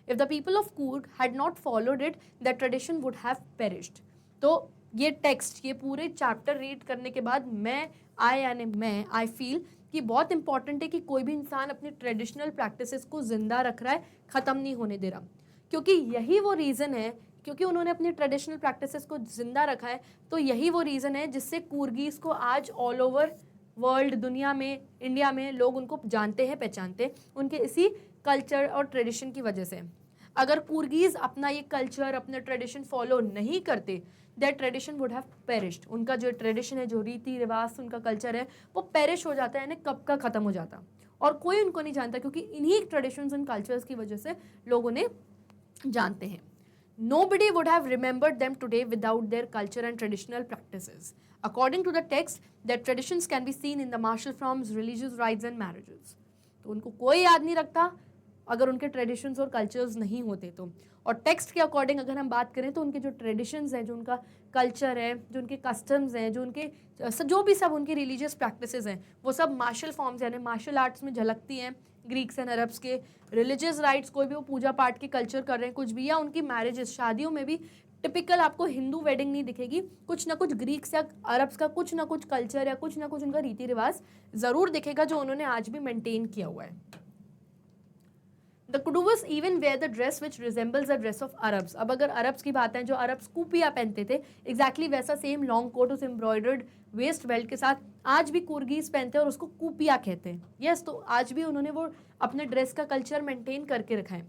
A: If the people of Kyrg had not followed it, that tradition would have perished. तो ये टेक्स्ट, ये पूरे चैप्टर रीड करने के बाद आई फील कि बहुत इंपॉर्टेंट है कि कोई भी इंसान अपनी ट्रेडिशनल प्रैक्टिसेस को जिंदा रख रहा है, ख़त्म नहीं होने दे रहा, क्योंकि यही वो रीज़न है, क्योंकि उन्होंने अपनी ट्रेडिशनल प्रैक्टिसेस को जिंदा रखा है, तो यही वो रीज़न है जिससे कुर्गीज़ को आज ऑल ओवर वर्ल्ड, दुनिया में, इंडिया में लोग उनको जानते हैं, पहचानते हैं, उनके इसी कल्चर और ट्रेडिशन की वजह से। अगर कुर्गीज़ अपना ये कल्चर, अपना ट्रेडिशन फॉलो नहीं करते, that tradition would have perished. उनका जो ट्रेडिशन है, जो रीति रिवाज, उनका कल्चर है, वो पेरिश हो जाता है, यानी कब का ख़त्म हो जाता, और कोई उनको नहीं जानता, क्योंकि इन्हीं ट्रेडिशंस एंड कल्चर्स की वजह से लोग उन्हें जानते हैं। Nobody would have remembered them today without their culture and traditional practices. According to the text, their traditions can be seen in the martial forms, religious rites and marriages. तो उनको कोई याद नहीं रखता अगर उनके ट्रेडिशंस और कल्चर्स नहीं होते तो। और टेक्स्ट के अकॉर्डिंग अगर हम बात करें तो उनके जो ट्रेडिशंस हैं, जो उनका कल्चर है, जो उनके कस्टम्स हैं, जो उनके जो भी सब उनकी रिलीजियस प्रैक्टिसेस हैं, वो सब मार्शल फॉर्म्स यानी मार्शल आर्ट्स में झलकती हैं। ग्रीक्स एंड अरब्स के रिलीजियस राइट्स, कोई भी वो पूजा पाठ के कल्चर कर रहे हैं कुछ भी, या उनकी मैरिजेस, शादियों में भी टिपिकल आपको हिंदू वेडिंग नहीं दिखेगी, कुछ ना कुछ ग्रीक्स या अरब्स का कुछ ना कुछ कल्चर या कुछ ना कुछ उनका रीति रिवाज ज़रूर दिखेगा, जो उन्होंने आज भी मेंटेन किया हुआ है। The Kuduvas even wear the dress which resembles the dress of Arabs. अब अगर अरब्स की बात है, जो अरब्स कुपिया पहनते थे, exactly वैसा सेम लॉन्ग कोट उस एम्ब्रॉयडर्ड वेस्ट बेल्ट के साथ आज भी कुर्गीज पहनते हैं और उसको कुपिया कहते हैं। यस, तो आज भी उन्होंने वो अपने ड्रेस का कल्चर मेंटेन करके रखा है।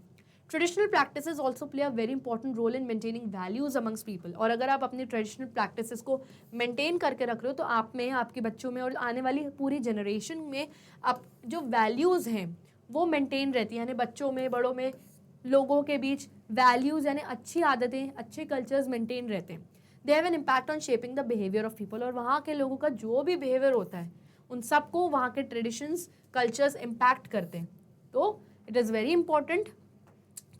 A: Traditional practices also play a very important role in maintaining values amongst people. और अगर आप अपनी ट्रेडिशनल प्रैक्टिसेस को मेंटेन करके रख रहे हो, तो आप में, आपके बच्चों में और आने वाली पूरी जनरेशन में आप जो वैल्यूज़ हैं वो मेंटेन रहती है, यानी बच्चों में, बड़ों में, लोगों के बीच वैल्यूज़ यानी अच्छी आदतें, अच्छे कल्चर्स मेंटेन रहते हैं। They have an impact on shaping the behaviour of people. और वहाँ के लोगों का जो भी बिहेवियर होता है, उन सबको वहाँ के ट्रेडिशंस, कल्चर्स इम्पैक्ट करते हैं। तो इट इज़ वेरी इंपॉर्टेंट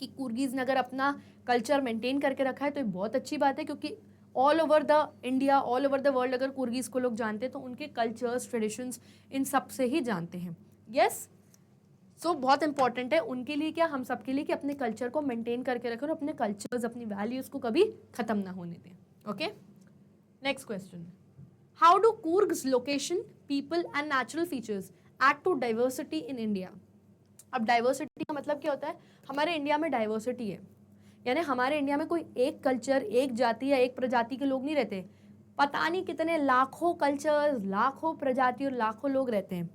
A: कि कुर्गीज़ ने अगर अपना कल्चर मेंटेन करके रखा है तो ये बहुत अच्छी बात है, क्योंकि all over the India, all over the world अगर कुर्गीज़ को लोग जानते हैं तो उनके कल्चर्स, ट्रेडिशंस, इन सब से ही जानते हैं। यस, सो बहुत इंपॉर्टेंट है उनके लिए, क्या हम सबके लिए, कि अपने कल्चर को मेंटेन करके रखें और अपने कल्चर्स, अपनी वैल्यूज़ को कभी ख़त्म ना होने दें। Okay, next question, how do Coorg's location, people and natural features add to diversity in India? अब डाइवर्सिटी का मतलब क्या होता है? हमारे इंडिया में डाइवर्सिटी है, यानी हमारे इंडिया में कोई एक कल्चर, एक जाति या एक प्रजाति के लोग नहीं रहते, पता नहीं कितने लाखों कल्चर्स, लाखों प्रजाति और लाखों लोग रहते हैं।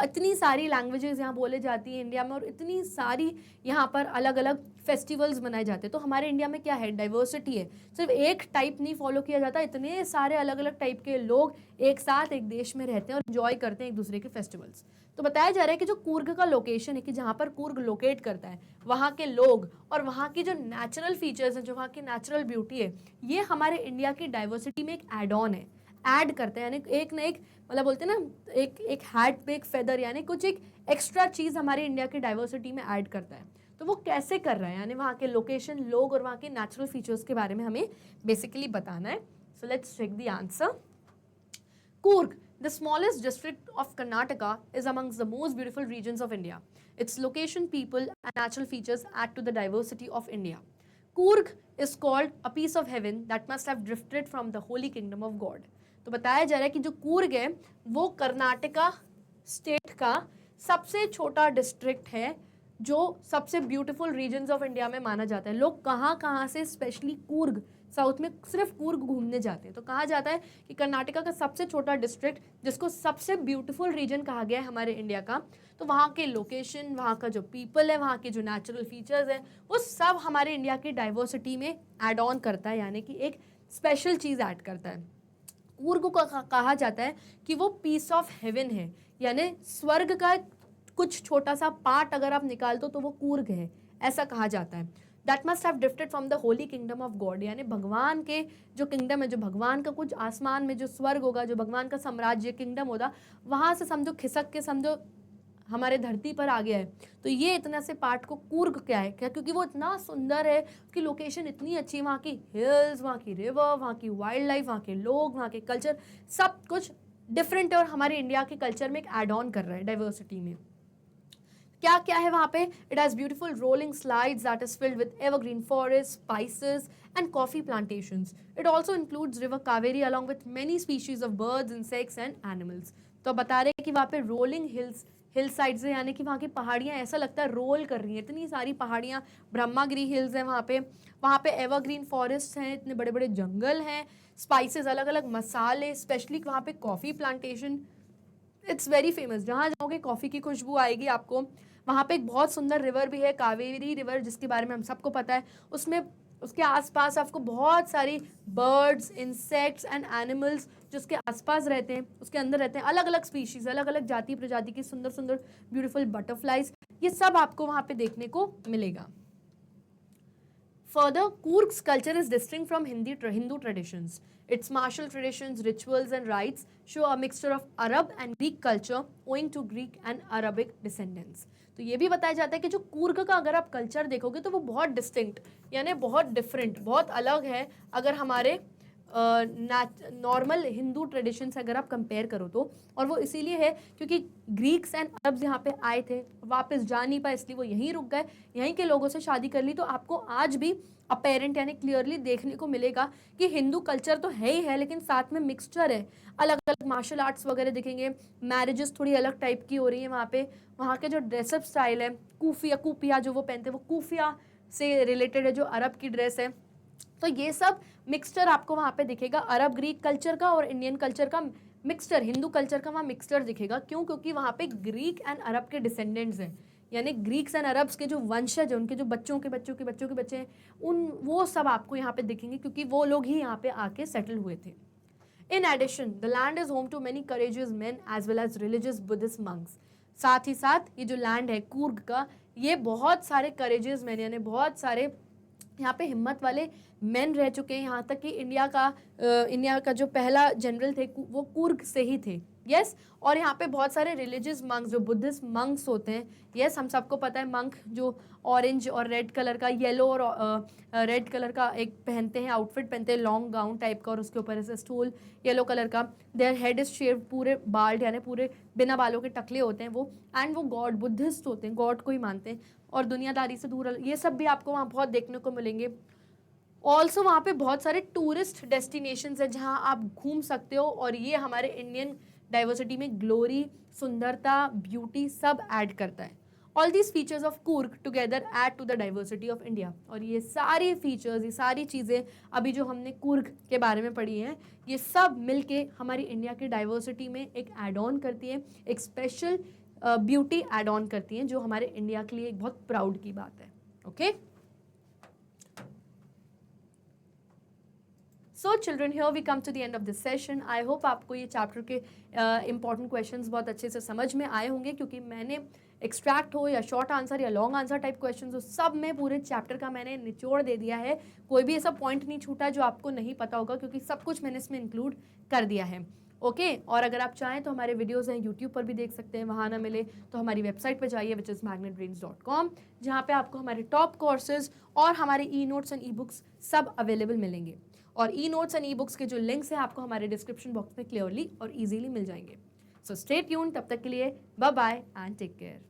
A: इतनी सारी लैंग्वेजेस यहाँ बोले जाती हैं इंडिया में, और इतनी सारी यहाँ पर अलग अलग फेस्टिवल्स मनाए जाते हैं। तो हमारे इंडिया में क्या है, डाइवर्सिटी है, सिर्फ एक टाइप नहीं फॉलो किया जाता, इतने सारे अलग अलग टाइप के लोग एक साथ एक देश में रहते हैं और इन्जॉय करते हैं एक दूसरे के फेस्टिवल्स। तो बताया जा रहा है कि जो कूर्ग का लोकेशन है, कि जहाँ पर कूर्ग लोकेट करता है, वहाँ के लोग और वहाँ की जो नेचुरल फीचर्स हैं, जो वहाँ की नेचुरल ब्यूटी है, ये हमारे इंडिया की डाइवर्सिटी में एक एड ऑन है, ऐड करते हैं, यानी एक ना एक, मतलब बोलते हैं ना, एक हैट पे एक फेदर, यानी कुछ एक एक्स्ट्रा चीज़ हमारे इंडिया की डाइवर्सिटी में ऐड करता है। तो वो कैसे कर रहा है, यानी वहाँ के लोकेशन, लोग और वहाँ के नेचुरल फीचर्स के बारे में हमें बेसिकली बताना है। So let's check the answer. Coorg, the smallest district of Karnataka, is amongst the most beautiful regions of India. Its location, people, and natural features add to the diversity of India. Coorg is called a piece of heaven that must have drifted from the holy kingdom of God. तो बताया जा रहा है कि जो कूर्ग है वो कर्नाटका स्टेट का सबसे छोटा डिस्ट्रिक्ट है, जो सबसे ब्यूटीफुल रीजन्स ऑफ इंडिया में माना जाता है। लोग कहाँ कहाँ से स्पेशली कूर्ग, साउथ में सिर्फ कूर्ग घूमने जाते हैं। तो कहा जाता है कि कर्नाटका का सबसे छोटा डिस्ट्रिक्ट, जिसको सबसे ब्यूटीफुल रीजन कहा गया है हमारे इंडिया का, तो वहाँ के लोकेशन, वहाँ का जो पीपल है, वहाँ के जो नेचुरल फीचर्स हैं, वो सब हमारे इंडिया की डाइवर्सिटी में एड ऑन करता है, यानी कि एक स्पेशल चीज़ ऐड करता है। कूर्ग को कहा जाता है कि वो पीस ऑफ हेवन है, यानी स्वर्ग का कुछ छोटा सा पार्ट अगर आप निकाल दो तो वो कूर्ग है, ऐसा कहा जाता है। That must have drifted from the Holi kingdom of God, यानी भगवान के जो किंगडम है, जो भगवान का कुछ आसमान में जो स्वर्ग होगा, जो भगवान का साम्राज्य किंगडम होगा, वहाँ से समझो खिसक के समझो हमारे धरती पर आ गया है। तो ये इतना से पार्ट को कूर्ग क्या है, क्या, क्योंकि वो इतना सुंदर है, उसकी लोकेशन इतनी अच्छी है, वहाँ की हिल्स, वहाँ की रिवर, वहाँ की वाइल्ड लाइफ, वहाँ के लोग, वहाँ के कल्चर, सब कुछ डिफरेंट है और हमारे इंडिया के कल्चर में एक एड ऑन कर रहा है डाइवर्सिटी में। क्या क्या है वहाँ पे, it has beautiful rolling slides that is filled with evergreen forest, spices and coffee plantations. It also includes river Kaveri along with many species of birds, insects and animals. तो बता रहे हैं कि वहाँ पे रोलिंग हिल साइड्स है, यानी कि वहाँ की पहाड़ियाँ ऐसा लगता है रोल कर रही हैं, इतनी सारी पहाड़ियाँ, ब्रह्मागिरी हिल्स हैं वहाँ पे एवरग्रीन फॉरेस्ट हैं, इतने बड़े बड़े जंगल हैं, स्पाइसेस, अलग अलग मसाले, स्पेशली वहाँ पे coffee plantation, it's very famous, जहाँ जाओगे कॉफ़ी की खुशबू आएगी आपको. वहाँ पे एक बहुत सुंदर रिवर भी है, कावेरी रिवर, जिसके बारे में हम सबको पता है. उसमें उसके आसपास आपको बहुत सारी बर्ड्स, इंसेक्ट्स एंड एनिमल्स जो उसके आसपास रहते हैं, उसके अंदर रहते हैं, अलग अलग स्पीशीज़, अलग अलग जाति प्रजाति की सुंदर सुंदर ब्यूटीफुल बटरफ्लाइज, ये सब आपको वहाँ पे देखने को मिलेगा. Further, Coorg's culture is distinct from Hindu traditions. Its martial traditions, rituals, and rites show a mixture of Arab and Greek culture owing to Greek and Arabic descendants. तो ये भी बताया जाता है कि जो कूर्ग का अगर आप कल्चर देखोगे तो वो बहुत डिस्टिंक्ट, यानी बहुत डिफरेंट, बहुत अलग है अगर हमारे नॉर्मल हिंदू ट्रेडिशन से अगर आप कंपेयर करो तो. और वो इसीलिए है क्योंकि ग्रीक्स एंड अरब्स यहाँ पे आए थे, वापस जा नहीं पाए, इसलिए वो यहीं रुक गए, यहीं के लोगों से शादी कर ली. तो आपको आज भी अपेरेंट यानी क्लियरली देखने को मिलेगा कि हिंदू कल्चर तो है ही है, लेकिन साथ में मिक्सचर है, अलग अलग मार्शल आर्ट्स वगैरह दिखेंगे, मैरिजेस थोड़ी अलग टाइप की हो रही है वहाँ पे. वहाँ के जो ड्रेसअप स्टाइल है, कूफिया जो वो पहनते हैं, वो कूफिया से रिलेटेड है, जो अरब की ड्रेस है. तो ये सब मिक्सचर आपको वहाँ पे दिखेगा, अरब ग्रीक कल्चर का और इंडियन कल्चर का मिक्सचर, हिंदू कल्चर का वहाँ मिक्सचर दिखेगा. क्यों? क्योंकि वहाँ पे ग्रीक एंड अरब के डिसेंडेंट्स हैं, यानी ग्रीक्स एंड अरब्स के जो वंशज हैं, उनके जो बच्चों के बच्चे हैं, वो सब आपको यहाँ पे दिखेंगे, क्योंकि वो लोग ही यहाँ पे आके सेटल हुए थे. In addition, the land is home to many courageous men as well as religious Buddhist monks. साथ ही साथ ये जो लैंड है कूर्ग का, ये बहुत सारे करेजियस मैन, यानी बहुत सारे यहाँ पे हिम्मत वाले मैन रह चुके हैं. यहाँ तक कि इंडिया का जो पहला जनरल थे वो कूर्ग से ही थे. यस. और यहाँ पे बहुत सारे रिलीजियस मंक्स, जो बुद्धिस्ट मंक्स होते हैं. यस, हम सबको पता है मंक जो ऑरेंज और रेड कलर का, येलो और रेड कलर का एक पहनते हैं, आउटफिट पहनते हैं, लॉन्ग गाउन टाइप का, और उसके ऊपर ऐसे स्टूल येलो कलर का. देयर हेड इज शेव्ड, पूरे बाल्ड, यानी पूरे बिना बालों के टकले होते हैं वो. एंड वो गॉड, बुद्धिस्ट होते हैं, गॉड को ही मानते हैं और दुनियादारी से दूर. ये सब भी आपको वहाँ बहुत देखने को मिलेंगे. ऑल्सो वहाँ पे बहुत सारे टूरिस्ट डेस्टिनेशंस हैं जहाँ आप घूम सकते हो, और ये हमारे इंडियन डाइवर्सिटी में ग्लोरी, सुंदरता, ब्यूटी सब ऐड करता है. All these features of Coorg together add to the diversity of India. और ये सारी फीचर्स, ये सारी चीज़ें अभी जो हमने कूर्ग के बारे में पढ़ी हैं, ये सब मिलके हमारी इंडिया की डाइवर्सिटी में एक एड ऑन करती है, एक स्पेशल ब्यूटी एड ऑन करती हैं, जो हमारे इंडिया के लिए एक बहुत प्राउड की बात है। Okay, so children, here we come to the end of this session. I hope आपको ये चैप्टर के इंपॉर्टेंट क्वेश्चंस बहुत अच्छे से समझ में आए होंगे, क्योंकि मैंने एक्सट्रैक्ट हो या शॉर्ट आंसर या लॉन्ग आंसर टाइप क्वेश्चंस हो, सब में पूरे चैप्टर का मैंने निचोड़ दे दिया है। कोई भी ऐसा पॉइंट नहीं छूटा जो आपको नहीं पता होगा, क्योंकि सब कुछ मैंने इसमें इंक्लूड कर दिया है। ओके, और अगर आप चाहें तो हमारे वीडियोस हैं यूट्यूब पर भी देख सकते हैं, वहाँ ना मिले तो हमारी वेबसाइट पर जाइए विच इज़ magnetbrains.com, जहाँ पे आपको हमारे टॉप कोर्सेज और हमारे e notes and e books सब अवेलेबल मिलेंगे। और e notes and e books के जो लिंक्स हैं आपको हमारे डिस्क्रिप्शन बॉक्स में क्लियरली और इजीली मिल जाएंगे। सो स्टे ट्यून, तब तक के लिए bye bye and take care.